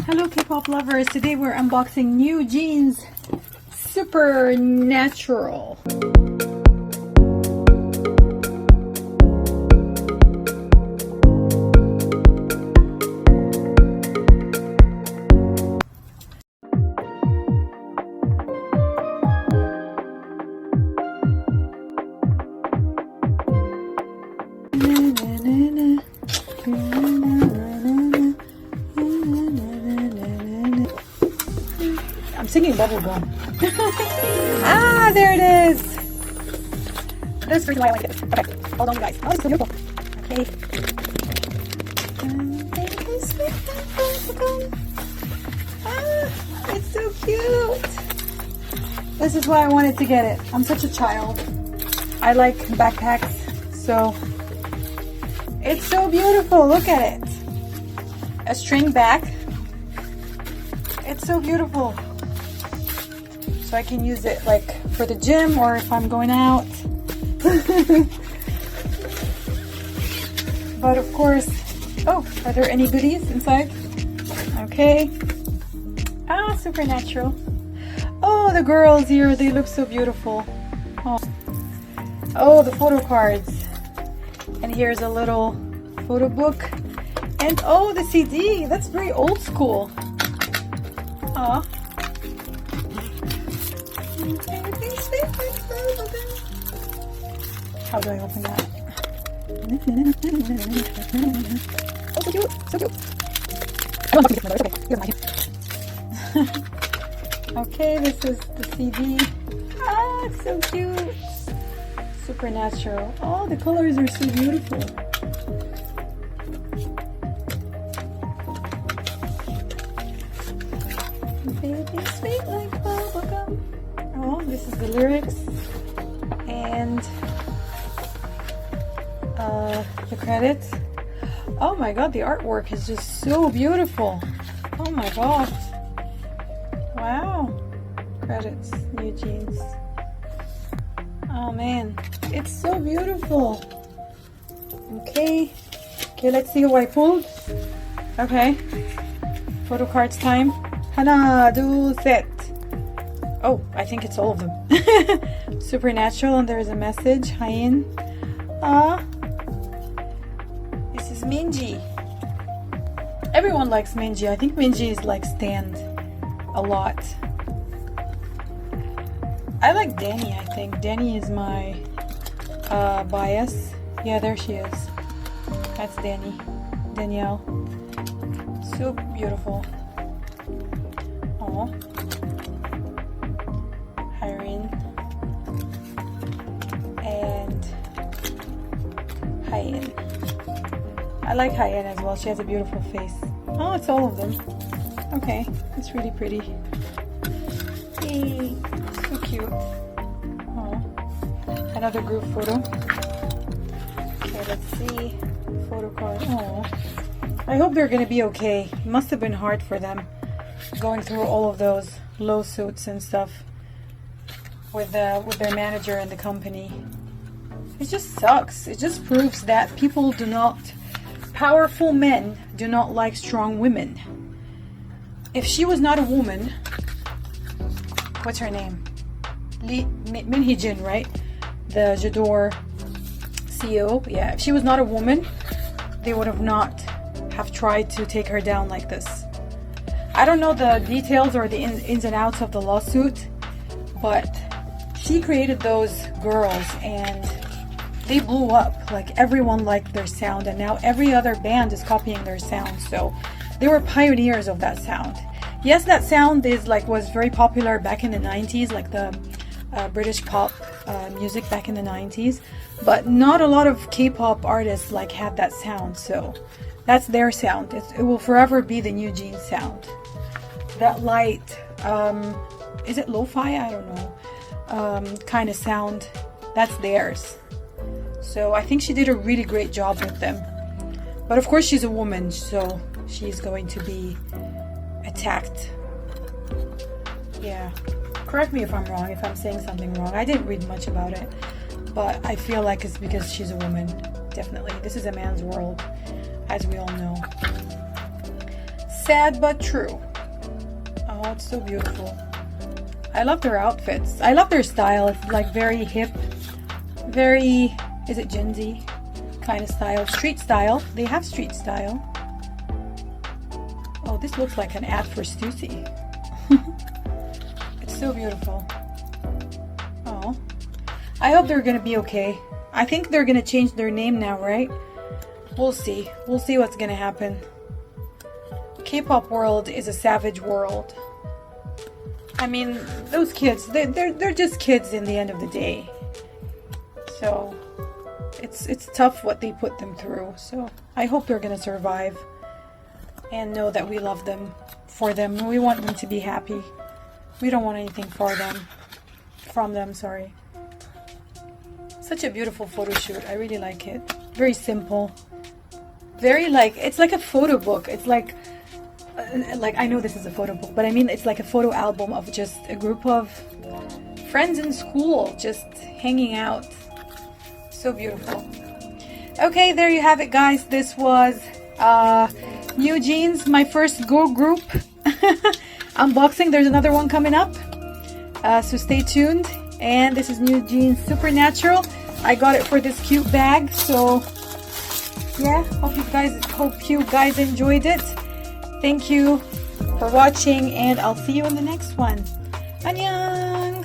Hello K-pop lovers, today we're unboxing NEWJEANS Supernatural. I'm singing bubblegum. Ah, there it is. That's the reason why I want to get this. Okay, hold on, guys. Oh, it's so beautiful. Okay. Ah, it's so cute. This is why I wanted to get it. I'm such a child. I like backpacks, so it's so beautiful. Look at it. A string bag. It's so beautiful. So I can use it like for the gym or if I'm going out. But of course, oh, are there any goodies inside? Okay. Ah, Supernatural. Oh, the girls here, they look so beautiful. Oh, the photo cards. And here's a little photo book. And oh, the CD. That's very old school. Aw. How do I open that? Oh, so cute! So cute! Okay, this is the CD. Ah, it's so cute! Supernatural. Oh, the colors are so beautiful. Baby, sweet like bubblegum. Oh, this is the lyrics and the credits. Oh my god, the artwork is just so beautiful. Oh my gosh. Wow. Credits, NEWJEANS. Oh man, it's so beautiful. Okay. Okay, let's see who I pulled. Okay. Photo cards time. Hana, do, set. Oh, I think it's all of them. Supernatural, and there's a message. Hyein. This is Minji. Everyone likes Minji. I think Minji is like stand a lot. I like Danny, I think. Danny is my bias. Yeah, there she is. That's Danny. Danielle. So beautiful. Oh. And Hyein. I like Hyein as well. She has a beautiful face. Oh, it's all of them. Okay, it's really pretty. Yay, so cute. Oh, another group photo. Okay, let's see. Photo card. Oh, I hope they're gonna be okay. It must have been hard for them going through all of those lawsuits and stuff with their manager and the company. It just sucks. It just proves that people do not, powerful men do not like strong women. If she was not a woman, what's her name? Min Hee-jin, right? The J'adore CEO. Yeah, if she was not a woman, they would have not have tried to take her down like this. I don't know the details or the ins and outs of the lawsuit, but she created those girls and they blew up. Like everyone liked their sound, and now every other band is copying their sound. So they were pioneers of that sound. Yes, that sound was very popular back in the 90s, like the British pop music back in the 90s, but not a lot of K-pop artists had that sound. So that's their sound. It will forever be the NEWJEANS sound. That light, is it lo-fi? I don't know. Kind of sound, that's theirs. So I think she did a really great job with them. But of course she's a woman, so she's going to be attacked. Yeah, correct me if I'm wrong, if I'm saying something wrong. I didn't read much about it, but I feel like it's because she's a woman. Definitely, this is a man's world, as we all know. Sad but true. Oh, it's so beautiful. I love their outfits. I love their style. It's like very hip, very, is it Gen Z kind of style? Street style. They have street style. Oh, this looks like an ad for Stussy. It's so beautiful. Oh, I hope they're gonna be okay. I think they're gonna change their name now, right? We'll see. We'll see what's gonna happen. K-pop world is a savage world. I mean, those kids, they're just kids in the end of the day. So it's tough what they put them through. So I hope they're gonna survive and know that we love them, for them. We want them to be happy. We don't want anything for them, from them, sorry. Such a beautiful photo shoot. I really like it. Very simple. Very like, it's like a photo book. It's like I know this is a photo book, but I mean it's like a photo album of just a group of friends in school just hanging out. So beautiful. Okay, there you have it, guys. This was NEWJEANS, my first girl group unboxing. There's another one coming up, so stay tuned. And this is NEWJEANS Supernatural. I got it for this cute bag, so yeah, hope you guys enjoyed it. Thank you for watching, and I'll see you in the next one. Annyeong!